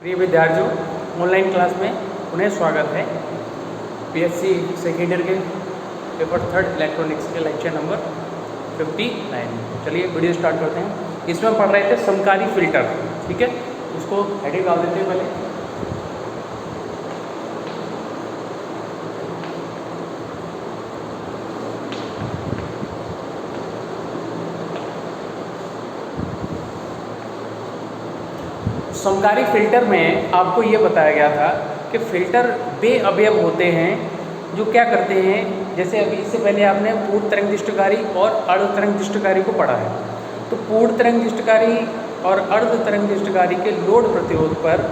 प्रिय विद्यार्थियों, online class में उन्हें स्वागत है। पीएससी सेकेंड ईयर के पेपर 3 इलेक्ट्रॉनिक्स के लेक्चर नंबर 59। चलिए वीडियो स्टार्ट करते हैं। इसमें हम पढ़ रहे थे समकारी फिल्टर, ठीक है। उसको हेडिंग डाल देते हैं पहले। समकारी फिल्टर में आपको ये बताया गया था कि फिल्टर बे अवयव होते हैं जो क्या करते हैं। जैसे अभी इससे पहले आपने पूर्ण तरंग दृष्टिकारी और अर्ध तरंग दृष्टिकारी को पढ़ा है। तो पूर्ण तरंग दृष्टिकारी और अर्ध तरंग दृष्टिकारी के लोड प्रतिरोध पर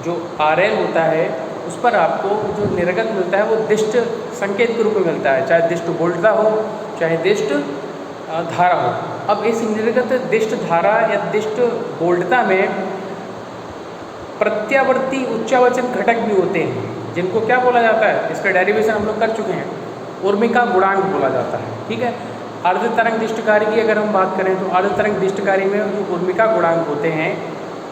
जो RL होता है उस पर आपको जो निर्गत मिलता है वो दिष्ट संकेत के रूप में मिलता है, चाहे दिष्ट वोल्टता हो चाहे दिष्ट धारा हो। अब इस निर्गत दिष्ट धारा या दिष्ट वोल्टता में प्रत्यावर्ती उच्चावचन घटक भी होते हैं जिनको क्या बोला जाता है, इसका डेरिवेशन हम लोग कर चुके हैं, उर्मिका गुणांक बोला जाता है, ठीक है। अर्ध तरंग दृष्टिकारी की अगर हम बात करें तो अर्ध तरंग दृष्टिकारी में जो उर्मिका गुणांक होते हैं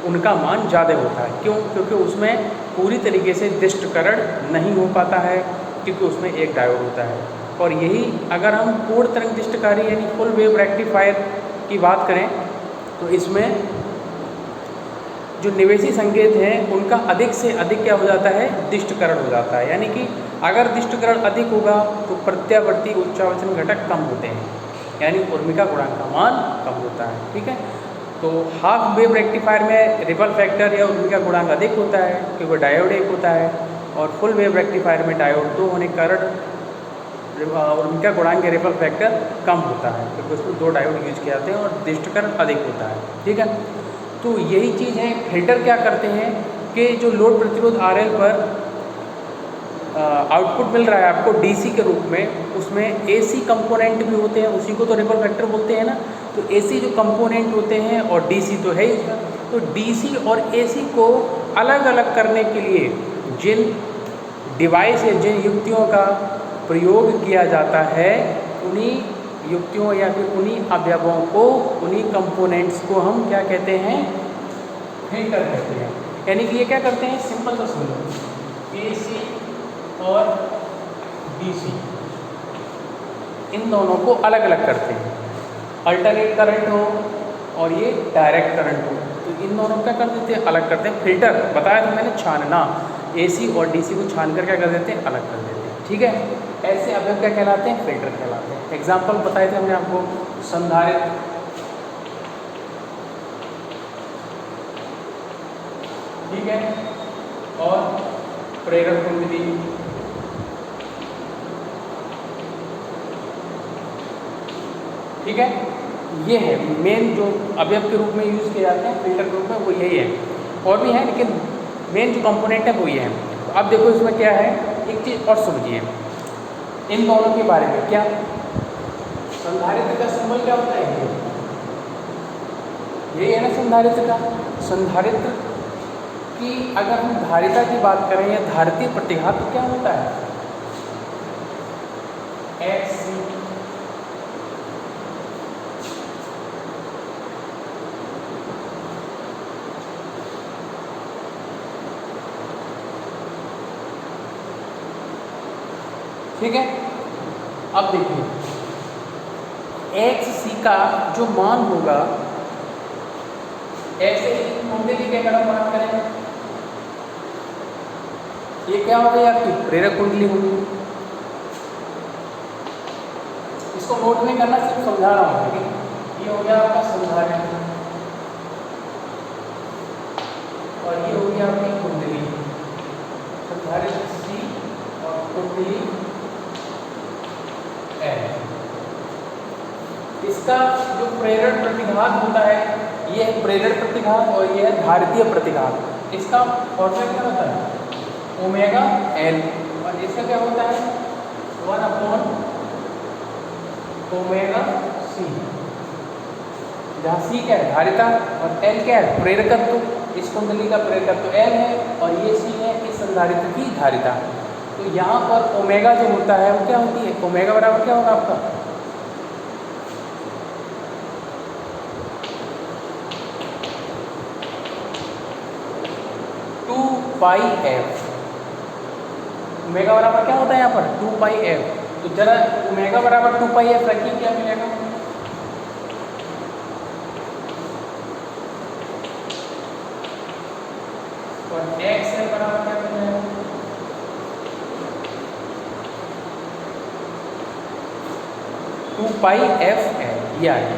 उनका मान ज़्यादा होता है। क्यों? क्योंकि उसमें पूरी तरीके से दृष्टिकरण नहीं हो पाता है, क्योंकि उसमें एक डायोड होता है। और यही अगर हम पूर्ण तरंग दृष्टिकारी यानी फुल वेव रेक्टिफायर की बात करें तो इसमें जो निवेशी संकेत हैं उनका अधिक से अधिक क्या हो जाता है, दृष्टिकरण हो जाता है। यानी कि अगर दृष्टिकरण अधिक होगा तो प्रत्यावर्ती उच्चावचन घटक कम होते हैं, यानी उर्मिका गुणांक का मान कम होता है, ठीक है। तो हाफ वेव रेक्टिफायर में रिपल फैक्टर या उर्मिका गुणांक अधिक होता है क्योंकि डायोड एक होता है, और फुल वेव रेक्टिफायर में डायोड 2 होने के कारण उर्मिका गुणांक के रिपल फैक्टर कम होता है क्योंकि उसमें 2 डायोड यूज किए जाते हैं और दृष्टिकरण अधिक होता है, ठीक है। तो यही चीज़ है, फिल्टर क्या करते हैं कि जो लोड प्रतिरोध RL पर आउटपुट मिल रहा है आपको DC के रूप में, उसमें AC कंपोनेंट भी होते हैं, उसी को तो रिपल फैक्टर बोलते हैं ना। तो AC जो कंपोनेंट होते हैं और DC तो है ही इसका, तो DC और AC को अलग अलग करने के लिए जिन डिवाइस या जिन युक्तियों का प्रयोग किया जाता है उन्हीं युक्तियों या फिर उन्हीं अवयवों को, उन्हीं कंपोनेंट्स को हम क्या कहते हैं, फिल्टर कहते हैं। यानी कि ये क्या करते हैं, सिंपल सा सुनो, AC और DC इन दोनों को अलग अलग करते हैं। अल्टरनेट करंट हो और ये डायरेक्ट करंट हो तो इन दोनों को क्या कर देते हैं, अलग करते हैं। फिल्टर बताया था मैंने, छानना, AC और DC को छान कर क्या कर देते हैं, अलग कर देते हैं, ठीक है। ऐसे अवयव क्या कहलाते हैं, फिल्टर कहलाते हैं। एग्जाम्पल बताए थे हमने आपको, संधारित्र, ठीक है, और प्रेरक कुंडली, ठीक है। ये है मेन जो अवयव के रूप में यूज किए जाते हैं फिल्टर के रूप में, वो यही है। और भी है लेकिन मेन जो कंपोनेंट है वो ये है। तो अब देखो इसमें क्या है, एक चीज़ और समझिए इन दोनों के बारे में। क्या संधारित्र का सिंबल क्या होता है, यही है ना संधारित्र का। संधारित्र की अगर हम धारिता की बात करें या धारितीय प्रतिघात तो क्या होता है, XC, ठीक है। अब देखिए XC का जो मान होगा, ऐसे कुंडली के अगर हम बात करें, ये क्या हो गई आपकी प्रेरक कुंडली होगी। इसको नोट नहीं करना, सिर्फ समझा रहा हूँ, ठीक है। ये हो गया आपका संधारित्र और ये हो गया आपकी कुंडली, संधारित्र C और कुंडली L। इसका जो प्रेरण प्रतिघात होता है ये है प्रेरण प्रतिघात और ये है धारितीय प्रतिघात। इसका फॉर्मूला क्या होता है, ओमेगा L, और इसका क्या होता है 1/ओमेगा C, जहाँ C क्या है धारिता और L क्या है प्रेरकत्व। इस कुंडली का प्रेरकत्व L है और ये C है इस संधारित्र की धारिता। तो यहाँ पर ओमेगा जो होता है वो क्या होती है, ओमेगा बराबर क्या होगा आपका, पाई एफ। ओमेगा बराबर क्या होता है यहाँ पर 2 पाई एफ। तो जरा ओमेगा बराबर 2 पाई एफ रखिए, क्या मिलेगा? और एक्स एल बराबर क्या मिल जाएगा? 2 पाई एफ है, ये आ गया।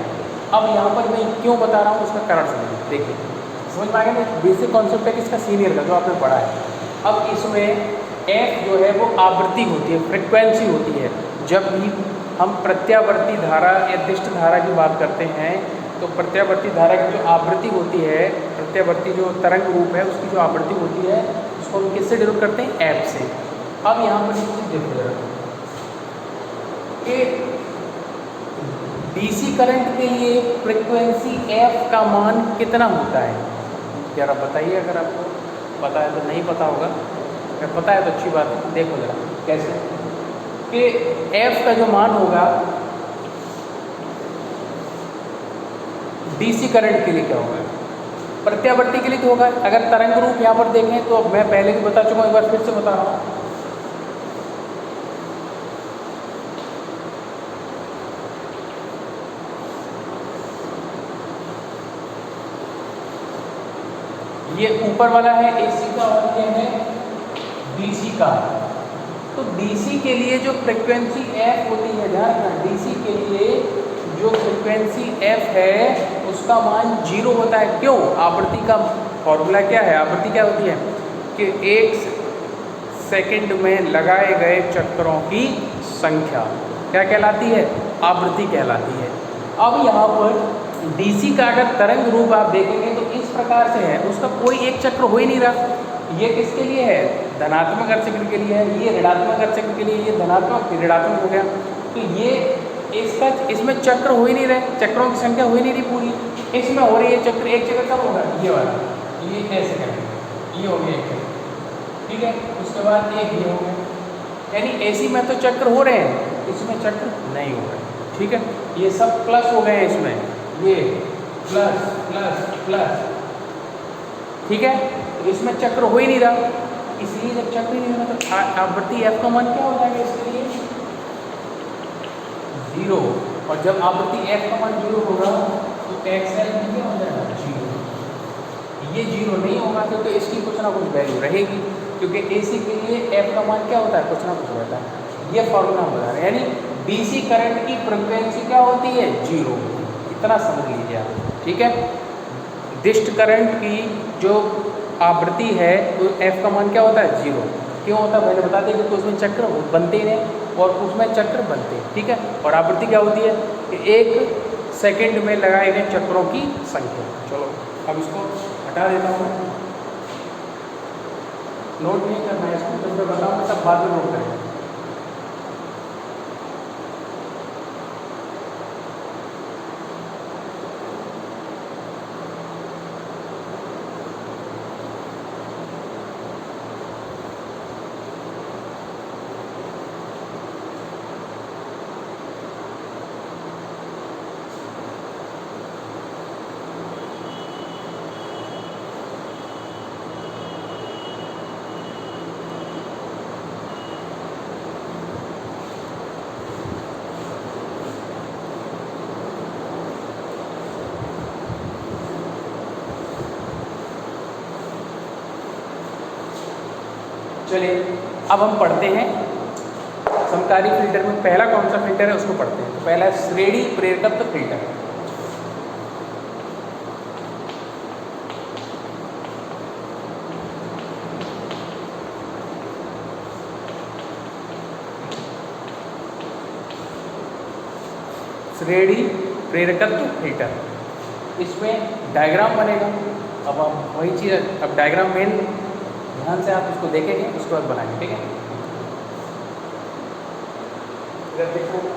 अब यहाँ पर मैं क्यों बता रहा हूँ उसका कारण समझिए। देखिए समझ में आ गया ना, बेसिक कॉन्सेप्ट है इसका सीनियर का जो आपने पढ़ा है। अब इसमें एफ जो है वो आवृत्ति होती है, फ्रिक्वेंसी होती है। जब भी हम प्रत्यावर्ती धारा या दिष्ट धारा की बात करते हैं तो प्रत्यावर्ती धारा की जो आवृत्ति होती है, प्रत्यावर्ती जो तरंग रूप है उसकी जो आवृत्ति होती है उसको हम किससे डिनोट करते हैं? एफ से। अब यहाँ पर एक चीज़ देखो जरा कि डीसी करंट के लिए फ्रिक्वेंसी एफ का मान कितना होता है? जरा बताइए, अगर आपको पता है तो। नहीं पता होगा, अगर पता है तो अच्छी बात है। देखो जरा कैसे कि एफ का जो मान होगा डीसी करंट के लिए क्या होगा? प्रत्यावर्ती के लिए तो होगा। अगर तरंग रूप यहाँ पर देखें तो मैं पहले भी बता चुका हूँ, एक बार फिर से बता रहा हूँ। ये ऊपर वाला है एसी का और ये है डीसी का। तो डीसी के लिए जो फ्रिक्वेंसी एफ होती है, ध्यान रखना, डीसी के लिए जो फ्रिक्वेंसी एफ है उसका मान 0 होता है। क्यों? आवृत्ति का फॉर्मूला क्या है? आवृत्ति क्या होती है कि 1 सेकंड में लगाए गए चक्रों की संख्या क्या कहलाती है? आवृत्ति कहलाती है। अब यहाँ पर डीसी का अगर तरंग रूप आप देखेंगे तो इस प्रकार से है, उसका कोई एक चक्र हो ही नहीं रहा। ये किसके लिए है? धनात्मक अर्ध चक्र के लिए है। ये ऋणात्मक अर्ध चक्र के लिए, ये धनात्मक ऋणात्मक हो गया। तो ये इसका इसमें चक्र हो ही नहीं रहे, चक्रों की संख्या हो ही नहीं रही पूरी। इसमें हो रही है चक्र, एक चक्र कब होगा? ये वाला, ये ऐसे करेंगे, ये हो गया एक चक्र, ठीक है। उसके बाद एक ये हो गया, यानी एसी में तो चक्र हो रहे हैं, इसमें चक्र नहीं हो रहे, ठीक है। ये सब प्लस हो गए हैं इसमें, ये प्लस प्लस प्लस, ठीक है। तो इसमें चक्र हो ही नहीं रहा, इसलिए जब चक्र ही नहीं होगा तो आवृत्ति एफ का मान क्या हो जाएगा इसके लिए? 0। और जब आवृत्ति एफ का मान 0 होगा तो एक्सएल भी क्या हो जाएगा? 0। ये 0 नहीं होगा क्योंकि इसकी कुछ ना कुछ वैल्यू रहेगी, क्योंकि एसी के लिए एफ का मान क्या होता है? कुछ ना कुछ रहता है। ये फॉर्मूला बता रहे हैं, यानी डीसी करंट की फ्रिक्वेंसी क्या होती है? 0। इतना समझ लीजिए आप, ठीक है। दिष्ट करंट की जो आवृत्ति है तो एफ का मान क्या होता है? 0। क्यों होता है? मैंने बता दिया क्योंकि उसमें चक्र बनते ही हैं और उसमें चक्र बनते हैं, ठीक है। और आवृत्ति क्या होती है कि 1 सेकंड में लगाए गए चक्रों की संख्या। चलो अब इसको हटा देता हूँ, नोट नहीं करना है इसको, जब मैं बताऊँगा तब बाद में नोट करेंगे। चलिए अब हम पढ़ते हैं समकालीन फिल्टर में पहला कौन सा फिल्टर है उसको पढ़ते हैं। तो पहला है श्रेणी प्रेरकत्व फिल्टर। श्रेणी प्रेरकत्व फिल्टर, इसमें डायग्राम बनेगा। अब हम वही चीज़, अब डायग्राम मेन ध्यान से आप इसको देखेंगे उसके बाद बनाएंगे, ठीक है। इधर देखो,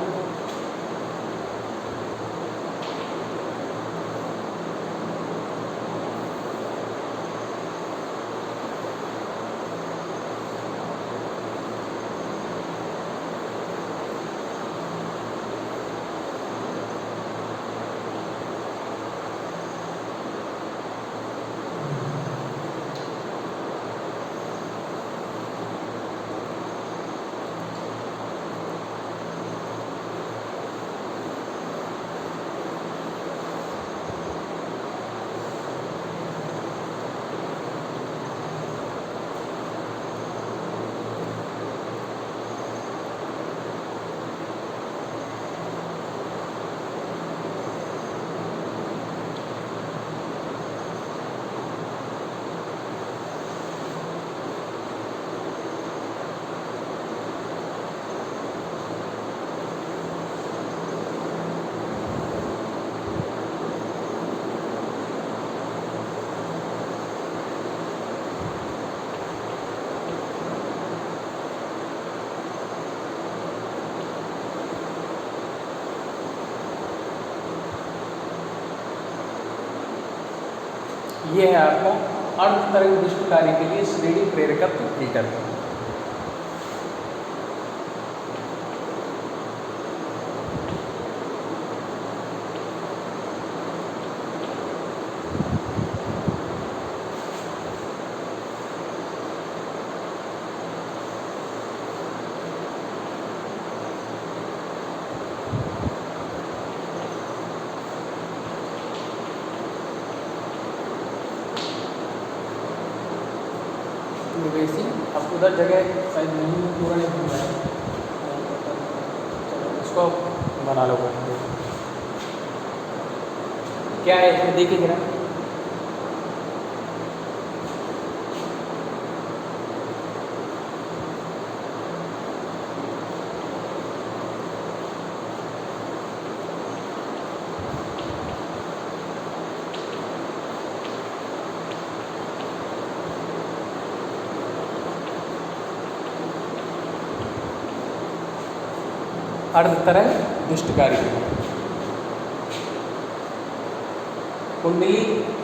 ये है आपका अर्ध तरंग दृष्टि कार्य के लिए श्रेणी प्रेरकत्व फ़िल्टर। निवेशी अब उधर जगह शायद नहीं पूरा नहीं बन रहा है, इसको बना लो। क्या है इसमें देखिए जरा, अर्ध तरंग दृष्टिकारी कुंडली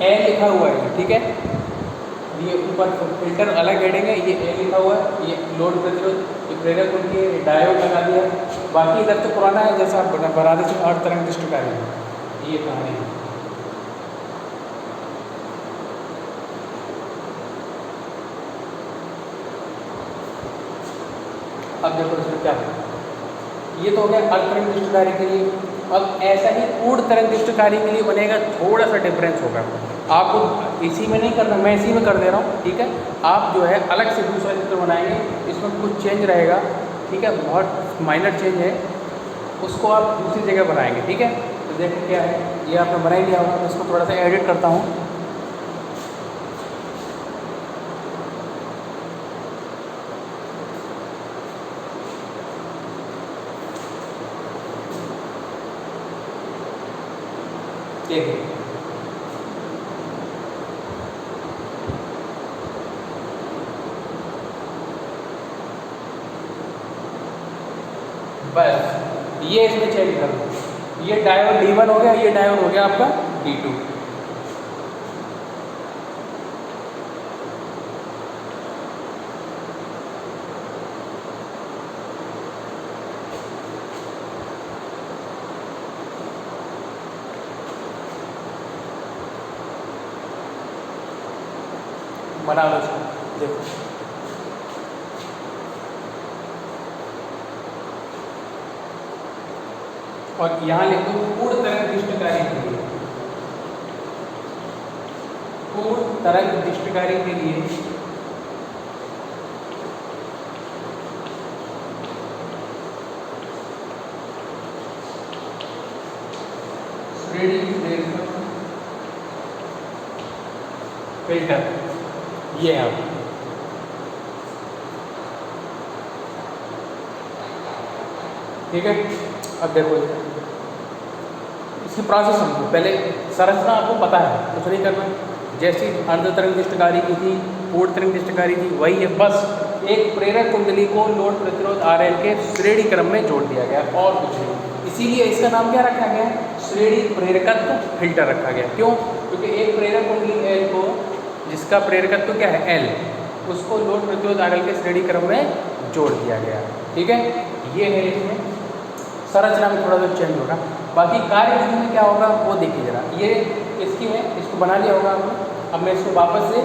ए लिखा हुआ है, ठीक है। ये ऊपर फिल्टर अलग हेडिंग है, ये ए लिखा हुआ है, ये लोड प्रतिरोध, ये प्रेरक कुंडली है, डायोड लगा दिया। बाकी इधर तो पुराना है जैसा आप बना दे अर्ध तरंग दृष्टिकारी, ये कहानी है। अब देखो इसमें क्या होगा, ये तो हो गया अर्ध तरंग दृष्टिकारी के लिए। अब ऐसा ही पूर्ण तरंग दृष्टिकारी के लिए बनेगा, थोड़ा सा डिफरेंस होगा। आपको इसी में नहीं करना, मैं इसी में कर दे रहा हूँ, ठीक है। आप जो है अलग से दूसरा चित्र बनाएंगे, इसमें कुछ चेंज रहेगा, ठीक है, बहुत माइनर चेंज है, उसको आप दूसरी जगह बनाएंगे, ठीक है। तो देखो क्या है, ये आपने बना ही लिया होगा, मैं इसको थोड़ा सा एडिट करता हूँ। देखिए बस ये इसमें चेंज कर दो, ये डायोड D1 हो गया, ये डायोड हो गया आपका D2। बना लो इसको, देखो और यहाँ लिखो पूर्ण तरंग दृष्टिकारी के लिए, पूर्ण तरंग दृष्टिकारी के लिए श्रेणी प्रेरक फिल्टर, ये है आप। ठीक है, अब देखो इसकी प्रोसेस समझो। पहले संरचना आपको पता है, कुछ नहीं करना, जैसी अर्ध तरंग दृष्टिकारी की थी, पूर्ण तरंग दृष्टिकारी थी, वही है। बस एक प्रेरक कुंडली को लोड प्रतिरोध RL के श्रेणी क्रम में जोड़ दिया गया, और कुछ नहीं। इसीलिए इसका नाम क्या रखा गया, श्रेणी प्रेरकत्व फिल्टर रखा गया। क्यों? क्योंकि एक प्रेरक कुंडली L को, जिसका प्रेरकत्व क्या है L, उसको लोड प्रतिरोध RL के श्रेणी क्रम में जोड़ दिया गया। ठीक है, ये है इसमें संरचना में थोड़ा सा चेंज होगा। बाकी कार्य विधि में क्या होगा वो देखिए जरा। ये इसकी है, इसको बना लिया होगा आपने। अब मैं इसको वापस से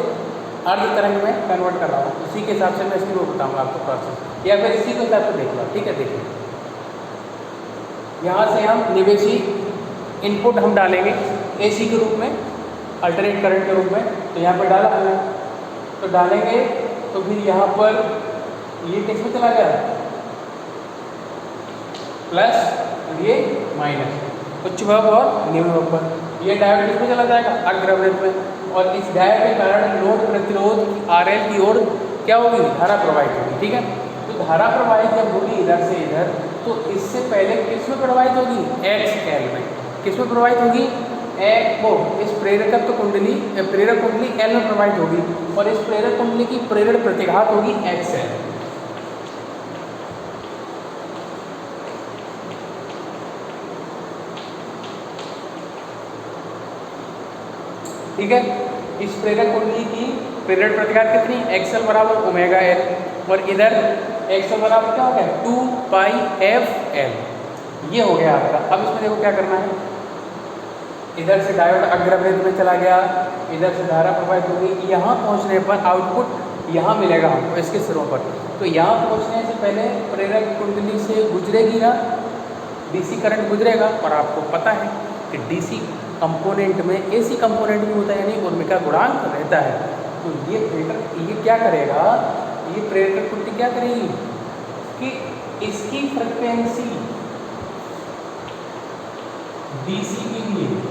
अर्ध तरंग में कन्वर्ट कर रहा हूँ, उसी के हिसाब से मैं इसकी वो बताऊँगा आपको प्रोसेस, या फिर इसी के हिसाब से देख लो। ठीक है, देखिए यहाँ से हम निवेशी इनपुट हम डालेंगे AC के रूप में, अल्टरनेट करंट के रूप में। तो यहाँ पर डाला हमने, तो डालेंगे तो फिर यहाँ पर ये किस में चला गया, प्लस, ये माइनस, उच्च भाग और निम्न भाग पर। ये डायोड किस में चला जाएगा, अग्रवृत्त में। और इस डायोड के कारण लोड प्रतिरोध RL की ओर क्या होगी, धारा प्रवाहित होगी। ठीक है, तो धारा प्रवाहित जब होगी इधर से इधर, तो इससे पहले किस में प्रवाहित होगी, XL में। किस में प्रवाहित होगी, इस प्रेरकत्व कुंडली, प्रेरक कुंडली L में प्रवाहित होगी, और इस प्रेरक कुंडली की प्रेरण प्रतिघात होगी XL। ठीक है, इस प्रेरक कुंडली की प्रेरण प्रतिघात कितनी, XL बराबर ओमेगा L, और इधर XL बराबर क्या हो गया 2 पाई FL। ये हो गया आपका। अब इसमें देखो क्या करना है, इधर से डायोड अग्रवृत्त में चला गया, इधर से धारा प्रवाहित होगी, यहाँ पहुँचने पर आउटपुट यहाँ मिलेगा हमको इसके सिरों पर। तो यहाँ पहुँचने से पहले प्रेरक कुंडली से गुजरेगी ना DC करंट गुजरेगा, और आपको पता है कि DC कंपोनेंट में AC कंपोनेंट भी होता है, यानी उर्मिका गुणांक रहता है। तो ये प्रेरक ये क्या करेगा, ये प्रेरक कुंडली क्या करेगी कि इसकी फ्रिक्वेंसी DC के लिए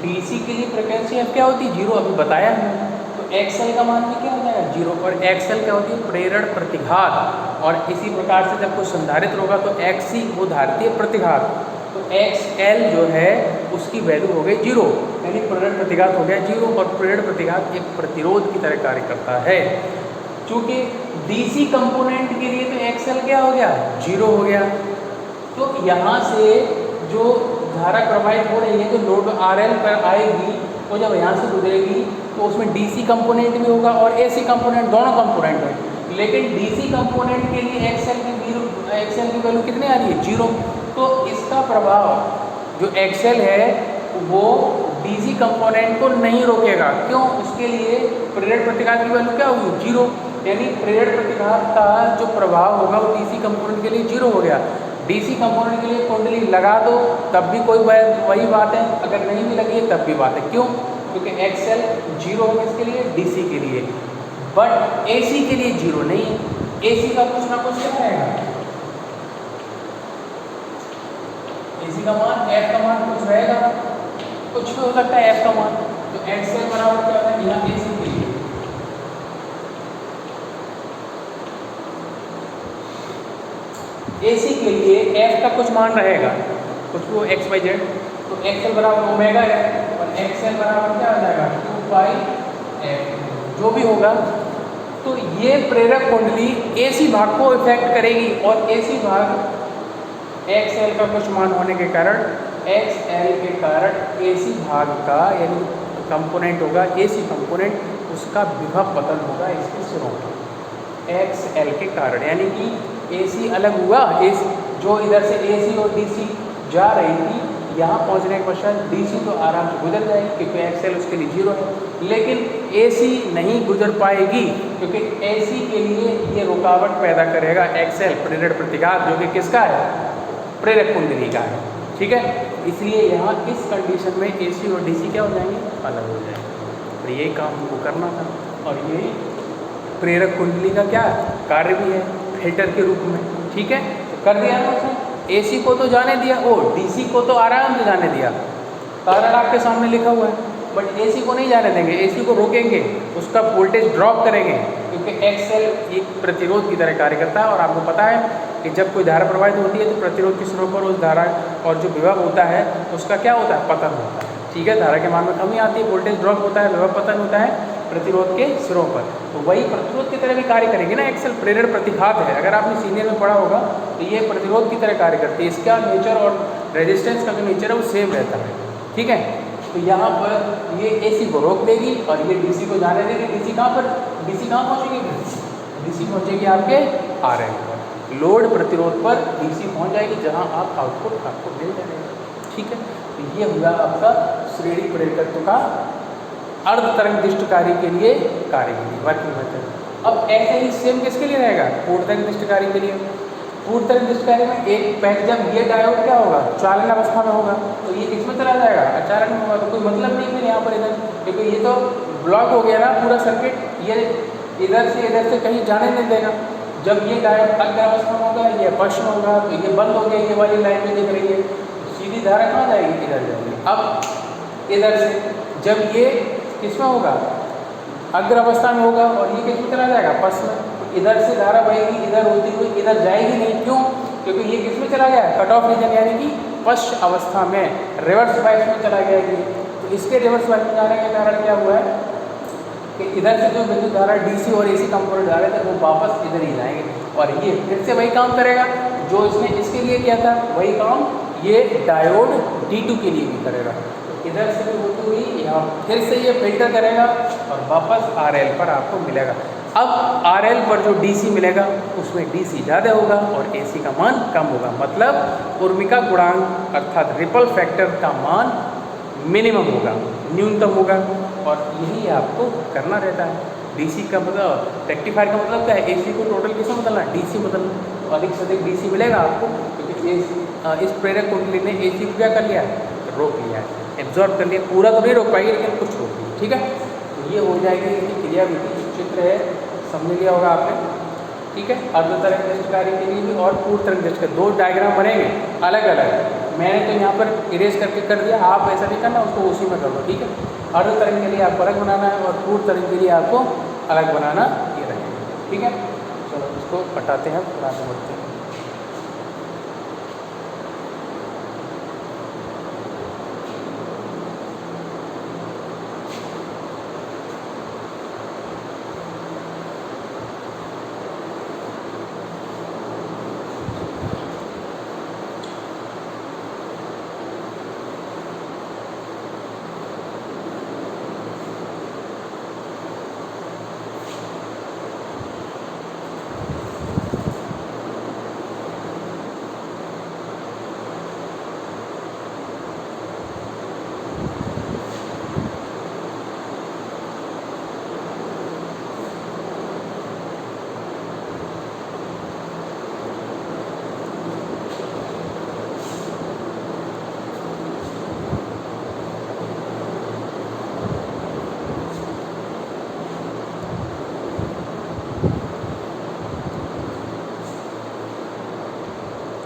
DC के लिए फ्रिक्वेंसी अब क्या होती है 0, अभी बताया है। तो XL का मान भी क्या हो जाएगा 0, और XL क्या होती है प्रेरण प्रतिघात। और इसी प्रकार से जब कुछ संधारित्र होगा तो XC वो धारितीय प्रतिघात, तो XL जो है उसकी वैल्यू हो गई 0, यानी प्रेरण प्रतिघात हो गया 0, और प्रेरण प्रतिघात एक प्रतिरोध की तरह कार्य करता है। चूँकि DC कंपोनेंट के लिए तो XL क्या हो गया 0 हो गया, तो यहाँ से जो धारा प्रवाहित हो रही है जो लोड RL पर आएगी, वो जब यहाँ से गुजरेगी तो उसमें DC कंपोनेंट भी होगा और AC कंपोनेंट, दोनों कंपोनेंट है। लेकिन DC कंपोनेंट के लिए XL की वैल्यू कितनी आ रही है 0, तो इसका प्रभाव जो XL है वो DC कंपोनेंट को नहीं रोकेगा। क्यों, उसके लिए प्रेरण प्रतिघात की वैल्यू क्या होगी 0, यानी प्रेरण प्रतिघात का जो प्रभाव होगा वो DC कंपोनेंट के लिए 0 हो गया। DC कंपोनेंट के लिए कुंडली लगा दो तब भी कोई वही बात है, अगर नहीं भी लगी है तब भी बात है। क्यों, क्योंकि XL 0 है किसके लिए DC के लिए, बट AC के लिए 0 नहीं है। AC का कुछ ना कुछ क्या रहेगा, AC का मान F का मान कुछ रहेगा, कुछ भी हो सकता है F का मान। तो XL बराबर क्या होता है यहाँ AC के लिए AC के लिए F का कुछ मान रहेगा, कुछ भी हो XYZ, तो XL बराबर ओमेगा है और XL बराबर क्या हो जाएगा 2 पाई F, जो भी होगा। तो ये प्रेरक कुंडली AC भाग को इफेक्ट करेगी, और AC भाग XL का कुछ मान होने के कारण XL के कारण AC भाग का यानी कंपोनेंट होगा AC कंपोनेंट, उसका विभव बदल होगा इसके सिरों पर XL के कारण, यानी कि AC अलग हुआ, AC जो इधर से AC और DC जा रही थी, यहाँ पहुँचने के पश्चात DC तो आराम से गुजर जाएगी क्योंकि XL उसके लिए 0 है, लेकिन AC नहीं गुजर पाएगी क्योंकि AC के लिए ये रुकावट पैदा करेगा XL प्रेरण प्रतिघात, जो कि किसका है प्रेरक कुंडली का है। ठीक है, इसलिए यहाँ इस कंडीशन में AC और DC क्या हो जाएंगे, अलग हो जाएंगे। तो यही काम हमको करना था, और यही प्रेरक कुंडली का क्या कार्य भी है फिल्टर के रूप में। ठीक है, तो कर दिया ना उसने, AC को तो जाने दिया, ओ DC को तो आराम से जाने दिया, कारण आपके सामने लिखा हुआ है, बट AC को नहीं जाने देंगे, AC को रोकेंगे, उसका वोल्टेज ड्रॉप करेंगे क्योंकि XL एक प्रतिरोध की तरह कार्य करता है। और आपको पता है कि जब कोई धारा प्रवाहित होती है तो प्रतिरोध के सिरों पर उस धारा और जो विभव होता है उसका क्या होता है, पतन होता है। ठीक है, धारा के मान में कमी आती है, वोल्टेज ड्रॉप होता है, विभव पतन होता है प्रतिरोध के सिरों पर, तो वही प्रतिरोध की तरह भी कार्य करेगी ना। XL प्रेरण प्रतिघात है, अगर आपने सीनियर में पढ़ा होगा तो ये प्रतिरोध की तरह कार्य करती है, इसका नेचर और रेजिस्टेंस का जो नेचर है वो सेम रहता है। ठीक है, तो यहाँ पर ये AC को रोक देगी और ये DC को जाने देगी। DC कहाँ पर, DC कहाँ पहुँचेगी, DC पहुँचेगी आपके RL पर, लोड प्रतिरोध पर DC पहुँच जाएगी, जहाँ आप आउटपुट आपको मिल जाएगा। ठीक है, तो ये हुआ आपका श्रेणी प्रेरकत्व का अर्ध तरंग दृष्टिकारी के लिए कार्य के लिए वर्किंग मेथड। अब ऐसे ही सेम किसके लिए रहेगा, पूर्ण तरंग दृष्टिकारी के लिए। पूर्ण तरंग दृष्टिकारी में एक पहले जब ये डायोड क्या होगा चालन अवस्था में होगा तो ये किसमें चला जाएगा, अचालक में होगा, तो कोई मतलब नहीं फिर यहाँ पर इधर, क्योंकि ये तो ब्लॉक हो गया ना पूरा सर्किट, ये इधर से कहीं जाने नहीं देगा। जब ये डायोड अग्र अवस्था में होगा, ये पश्चिम होगा, तो ये बंद हो गया, ये वाली लाइन में दिख रही है, सीधी धारा कहाँ जाएगी, इधर जाएगी। अब इधर से जब ये किसमें होगा, अग्र अवस्था में होगा, और ये किसमें चला जाएगा, पश्चिम में, तो इधर से धारा बहेगी, इधर होती हुई इधर जाएगी नहीं। क्यों, क्योंकि ये किसमें चला गया, कट ऑफ रीजन, यानी कि पश्च अवस्था में, रिवर्स बायस में चला गया ये। तो इसके रिवर्स बायस में जाने के कारण क्या हुआ है, कि इधर से जो विद्युत धारा डीसी और एसी कंपोनेंट जा रहे थे वो वापस इधर ही जाएंगे, और ये फिर से वही काम करेगा जो इसने इसके लिए किया था, वही काम ये डायोड D2 के लिए भी करेगा। तो इधर से भी होती हुई यहाँ फिर से ये फिल्टर करेगा और वापस RL पर आपको मिलेगा। अब RL पर जो DC मिलेगा उसमें DC ज़्यादा होगा और AC का मान कम होगा, मतलब उर्मिका गुणांक अर्थात रिपल फैक्टर का मान मिनिमम होगा, न्यूनतम होगा। और यही आपको करना रहता है। DC का मतलब रेक्टिफायर का मतलब क्या है, AC को टोटल किससे बदलना, DC बदलना। अधिक से अधिक DC मिलेगा आपको, क्योंकि इस प्रेरक कुंडली ने AC को क्या कर लिया है, रोक लिया है, एब्जॉर्ब कर लिया। पूरा तो नहीं रोक पाएगी लेकिन कुछ रोक लिया, ठीक है। तो ये हो जाएगी इसकी क्रियाविधि। चित्र है, समझ लिया होगा आपने, ठीक है। अर्ध तरंग दृष्टिकारी के लिए भी और पूर्ण तरंग दृष्टि दो डायग्राम बनेंगे अलग अलग। मैंने तो यहाँ पर इरेज करके कर दिया, आप ऐसा नहीं करना, उसको उसी में कर लो, ठीक है। अर्ध तरंग के लिए आपको अलग बनाना है और पूर्ण तरंग के लिए आपको अलग बनाना ये रहेगा, ठीक है। चलो इसको हटाते हैं, फिर आगे बढ़ते हैं।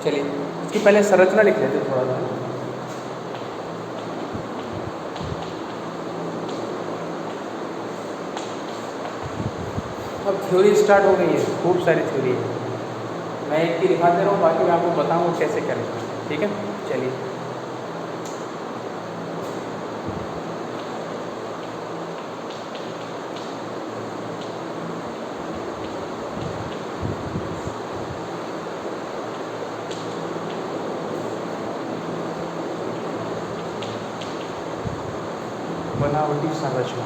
चलिए इसकी पहले संरचना लिख लेते थोड़ा सा। अब थ्योरी स्टार्ट हो गई है, खूब सारी थ्योरी है। मैं एक ही दिखा दे रहा हूँ, बाकी मैं आपको बताऊँ कैसे करें, ठीक है। चलिए बनावटी संरचना।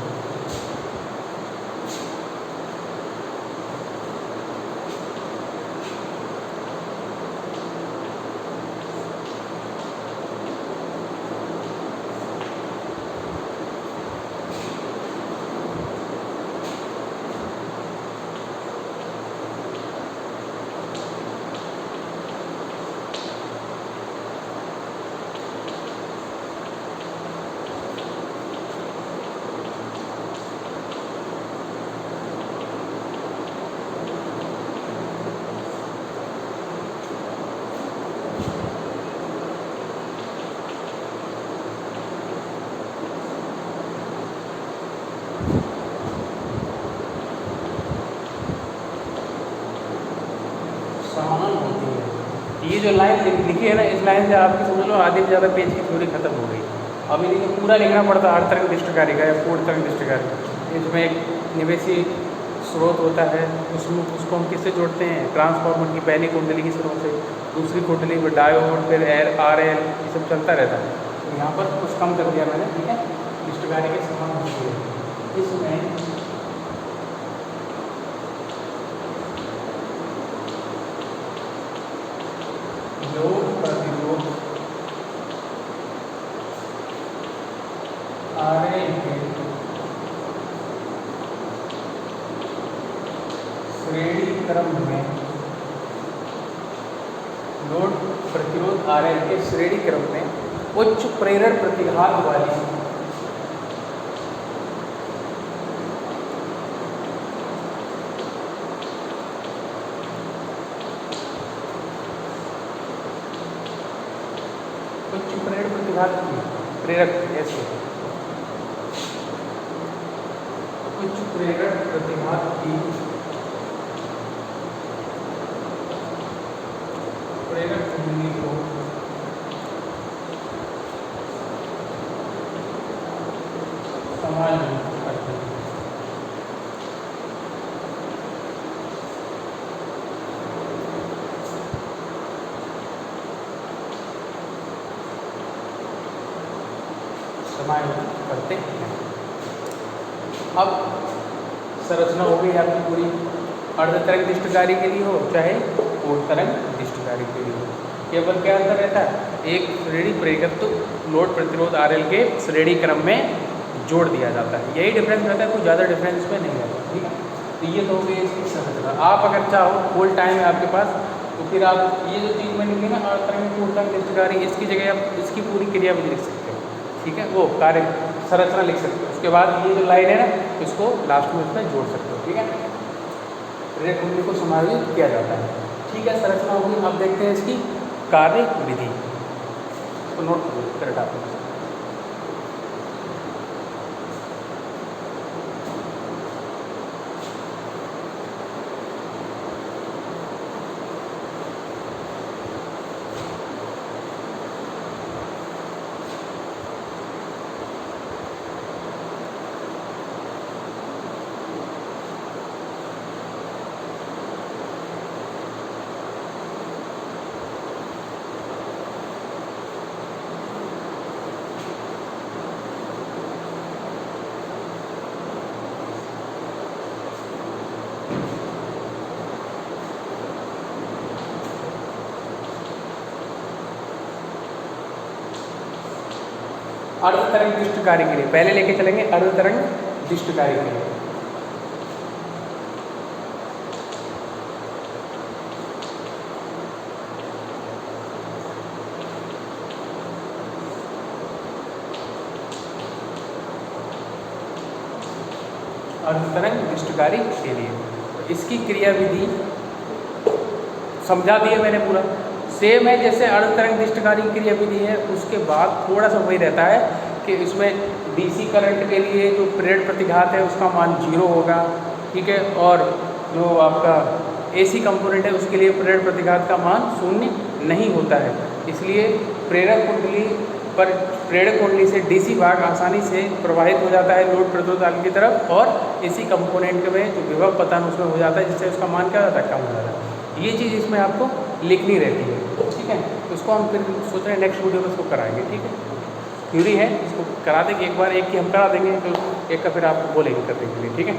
समान होती है। ये जो लाइन लिखी है ना, इस लाइन से आपकी समझ लो आधे से ज़्यादा पेज की थ्योरी खत्म हो गई। अभी देखिए पूरा लिखना पड़ता है, हर तरंग दृष्टिकारी का या पूर्ण तरंग दृष्टिकारी। इसमें एक निवेशी स्रोत होता है, उसमें उसको हम किससे जोड़ते हैं, ट्रांसफार्मर की पहली कुंडली की स्रोत से, दूसरी कुंडली में डायोड, फिर RL, ये सब चलता रहता है। तो यहाँ पर कुछ कम कर दिया मैंने, ठीक है। दृष्टिकारी के समान होती है। इसमें लोड प्रतिरोध RL के श्रेणी क्रम में, लोड प्रतिरोध RL के श्रेणी क्रम में उच्च प्रेरण प्रतिघात वाली उच्च प्रेरण प्रतिघात की प्रेरक, ऐसे उच्च प्रेरण प्रतिघात की प्रेरक कुंडली को समायोजित करते हैं। समायोजित करते हैं। अब संरचना हो गई आपकी पूरी, अर्ध तरंग दृष्टिकारी के लिए हो चाहे पूर्ण तरंग दृष्टिकारी के लिए हो। केवल क्या अंतर रहता है, एक श्रेणी प्रेरकत्व लोड प्रतिरोध RL के श्रेणी क्रम में जोड़ दिया जाता है, यही डिफरेंस रहता है, कुछ ज़्यादा डिफरेंस इसमें नहीं रहता। ठीक है, तो ये तो हो गई इसकी संरचना। आप अगर चाहो फुल टाइम है आपके पास, तो फिर आप ये जो चीज़ मैंने लिखी ना अर्ध तरंग पूर्ण तरंग दृष्टिकारी, इसकी जगह आप इसकी पूरी क्रिया भी लिख सकते हो। ठीक है, वो कार्य संरचना लिख सकते हो, उसके बाद ये जो लाइन है ना इसको लास्ट में उसमें जोड़ सकते हो। ठीक है, प्रेरक कुंडली को समायोजित किया जाता है। ठीक है, संरचना होगी। अब देखते हैं इसकी कार्य विधि, तो नोट करें आप। अर्ध तरंग दृष्टिकारी के लिए पहले लेके चलेंगे, अर्ध तरंग दृष्टिकारी के लिए। अर्ध तरंग दृष्टिकारी के लिए तो इसकी क्रिया विधि समझा दिया मैंने पूरा। सेम है जैसे अर्ध तरंग दृष्टिकारी क्रिया विधि है, उसके बाद थोड़ा सा वही रहता है कि इसमें DC करंट के लिए जो प्रेरक प्रतिघात है उसका मान 0 होगा। ठीक है, और जो आपका AC कंपोनेंट है उसके लिए प्रेरक प्रतिघात का मान 0 नहीं होता है। इसलिए प्रेरक कुंडली पर प्रेरक कुंडली से DC भाग आसानी से प्रवाहित हो जाता है लोड प्रतिरोध आगे की तरफ, और AC कंपोनेंट में जो विभव पतन उसमें हो जाता है, जिससे उसका मान क्या हो जाता है, कम हो जाता है। ये चीज़ इसमें आपको लिखनी रहती है। ठीक है, तो उसको हम फिर सोच रहे हैं नेक्स्ट वीडियो में इसको कराएंगे। ठीक है, थ्योरी है, इसको करा देंगे एक बार, एक की हम करा देंगे, तो एक का फिर आप बोलेंगे करने के लिए। ठीक है।